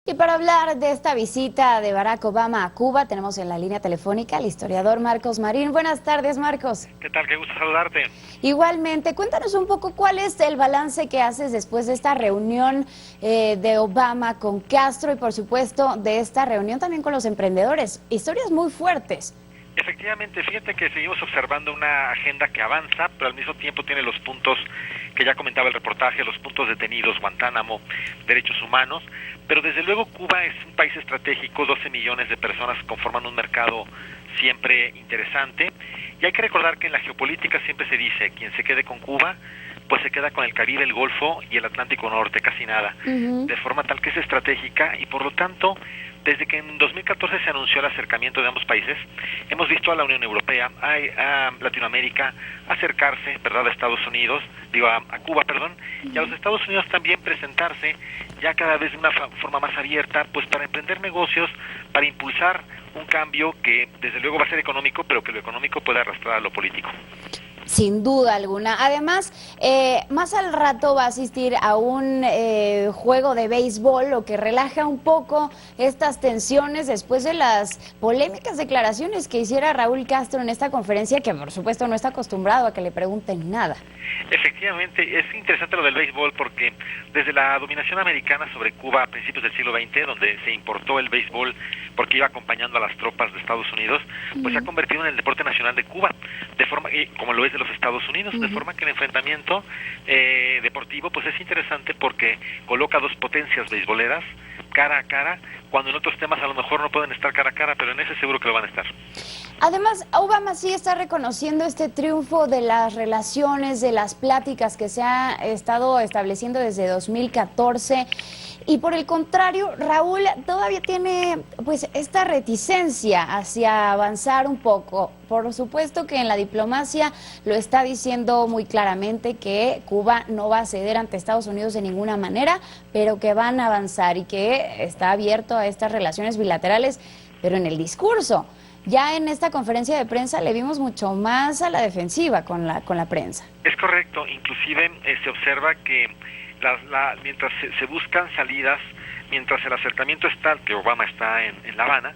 Y para hablar de esta visita de Barack Obama a Cuba, tenemos en la línea telefónica al historiador Marcos Marín. Buenas tardes, Marcos. ¿Qué tal? Qué gusto saludarte. Igualmente, cuéntanos un poco cuál es el balance que haces después de esta reunión de Obama con Castro y, por supuesto, de esta reunión también con los emprendedores. Historias muy fuertes. Efectivamente, fíjate que seguimos observando una agenda que avanza, pero al mismo tiempo tiene los puntos que ya comentaba el reportaje, los puntos detenidos, Guantánamo, derechos humanos, pero desde luego Cuba es un país estratégico, 12 millones de personas conforman un mercado siempre interesante, y hay que recordar que en la geopolítica siempre se dice, quien se quede con Cuba, pues se queda con el Caribe, el Golfo y el Atlántico Norte, casi nada, de forma tal que es estratégica, y por lo tanto, desde que en 2014 se anunció el acercamiento de ambos países, hemos visto a la Unión Europea, a Latinoamérica, acercarse, ¿verdad?, a Estados Unidos, a Cuba, y a los Estados Unidos también presentarse ya cada vez de una forma más abierta, pues para emprender negocios, para impulsar un cambio que desde luego va a ser económico, pero que lo económico puede arrastrar a lo político. Sin duda alguna. Además, más al rato va a asistir a un juego de béisbol, lo que relaja un poco estas tensiones después de las polémicas declaraciones que hiciera Raúl Castro en esta conferencia, que por supuesto no está acostumbrado a que le pregunten nada. Efectivamente, es interesante lo del béisbol porque desde la dominación americana sobre Cuba a principios del siglo XX, donde se importó el béisbol porque iba acompañando a las tropas de Estados Unidos, pues se ha convertido en el deporte nacional de Cuba, de forma como lo es de los Estados Unidos, de forma que el enfrentamiento deportivo pues es interesante porque coloca dos potencias beisboleras cara a cara, cuando en otros temas a lo mejor no pueden estar cara a cara, pero en ese seguro que lo van a estar. Además, Obama sí está reconociendo este triunfo de las relaciones, de las pláticas que se ha estado estableciendo desde 2014. Y por el contrario, Raúl todavía tiene pues esta reticencia hacia avanzar un poco. Por supuesto que en la diplomacia lo está diciendo muy claramente que Cuba no va a ceder ante Estados Unidos de ninguna manera, pero que van a avanzar y que está abierto a estas relaciones bilaterales, pero en el discurso. Ya en esta conferencia de prensa le vimos mucho más a la defensiva con la prensa. Es correcto, inclusive se observa que mientras se buscan salidas, mientras el acercamiento es tal que Obama está en La Habana,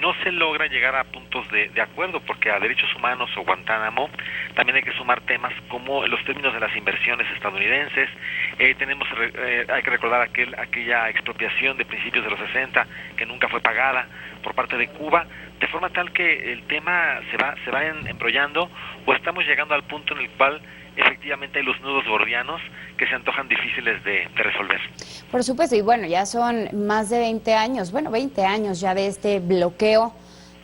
no se logra llegar a puntos de acuerdo, porque a derechos humanos o Guantánamo también hay que sumar temas como los términos de las inversiones estadounidenses. Hay que recordar aquella expropiación de principios de los 60 que nunca fue pagada por parte de Cuba, de forma tal que el tema se va embrollando, o estamos llegando al punto en el cual efectivamente hay los nudos gordianos que se antojan difíciles de resolver. Por supuesto, y bueno, ya son más de 20 años, 20 años ya de este bloqueo,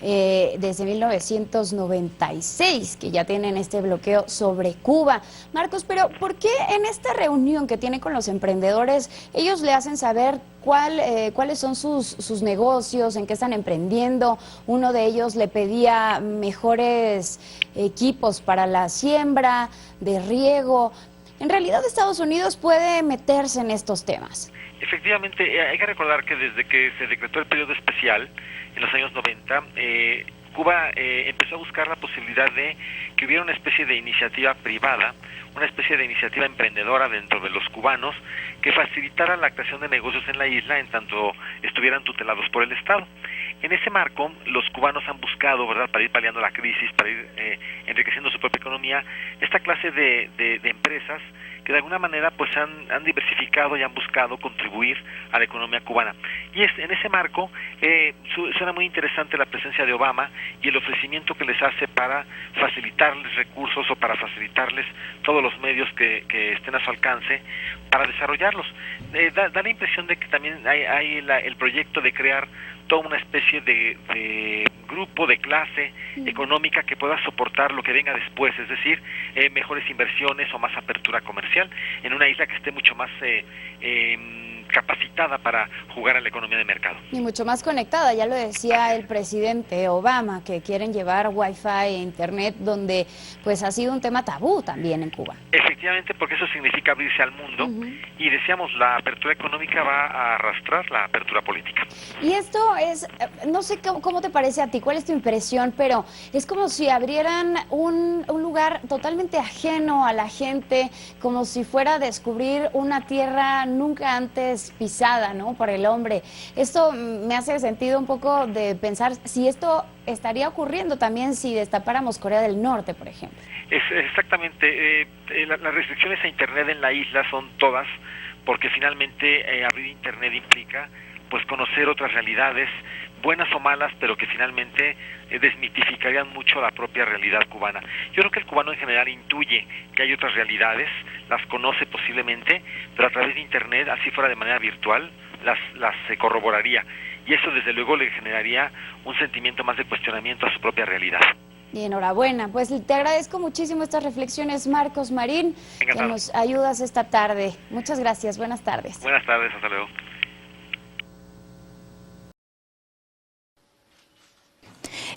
desde 1996, que ya tienen este bloqueo sobre Cuba. Marcos, pero ¿por qué en esta reunión que tiene con los emprendedores, ellos le hacen saber cuáles son sus negocios, en qué están emprendiendo? Uno de ellos le pedía mejores equipos para la siembra, de riego. En realidad, Estados Unidos puede meterse en estos temas. Efectivamente, hay que recordar que desde que se decretó el periodo especial, en los años 90, Cuba empezó a buscar la posibilidad de que hubiera una especie de iniciativa privada, una especie de iniciativa emprendedora dentro de los cubanos que facilitara la creación de negocios en la isla en tanto estuvieran tutelados por el Estado. En ese marco, los cubanos han buscado, ¿verdad?, para ir paliando la crisis, para ir enriqueciendo su propia economía, esta clase de empresas que de alguna manera pues han diversificado y han buscado contribuir a la economía cubana. Y en ese marco suena muy interesante la presencia de Obama y el ofrecimiento que les hace para facilitarles recursos o para facilitarles todos los medios que estén a su alcance para desarrollarlos. Da la impresión de que también hay el proyecto de crear toda una especie de grupo, de clase económica que pueda soportar lo que venga después, es decir, mejores inversiones o más apertura comercial en una isla que esté mucho más capacitada para jugar a la economía de mercado. Y mucho más conectada, ya lo decía el presidente Obama, que quieren llevar Wi-Fi e Internet, donde pues ha sido un tema tabú también en Cuba. Efectivamente, porque eso significa abrirse al mundo, y decíamos, la apertura económica va a arrastrar la apertura política. Y esto es, no sé cómo te parece a ti, cuál es tu impresión, pero es como si abrieran un lugar totalmente ajeno a la gente, como si fuera a descubrir una tierra nunca antes es pisada, ¿no?, por el hombre. Esto me hace sentido un poco de pensar si esto estaría ocurriendo también si destapáramos Corea del Norte, por ejemplo. Exactamente. Las restricciones a Internet en la isla son todas, porque finalmente abrir Internet implica pues conocer otras realidades, buenas o malas, pero que finalmente desmitificarían mucho la propia realidad cubana. Yo creo que el cubano en general intuye que hay otras realidades, las conoce posiblemente, pero a través de Internet, así fuera de manera virtual, las corroboraría. Y eso desde luego le generaría un sentimiento más de cuestionamiento a su propia realidad. Y enhorabuena, pues te agradezco muchísimo estas reflexiones, Marcos Marín, Encantado. que nos ayudas esta tarde. Muchas gracias, buenas tardes. Buenas tardes, hasta luego.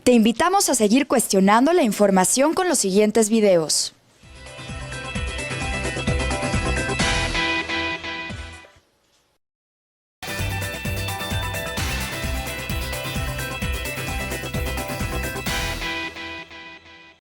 Te invitamos a seguir cuestionando la información con los siguientes videos.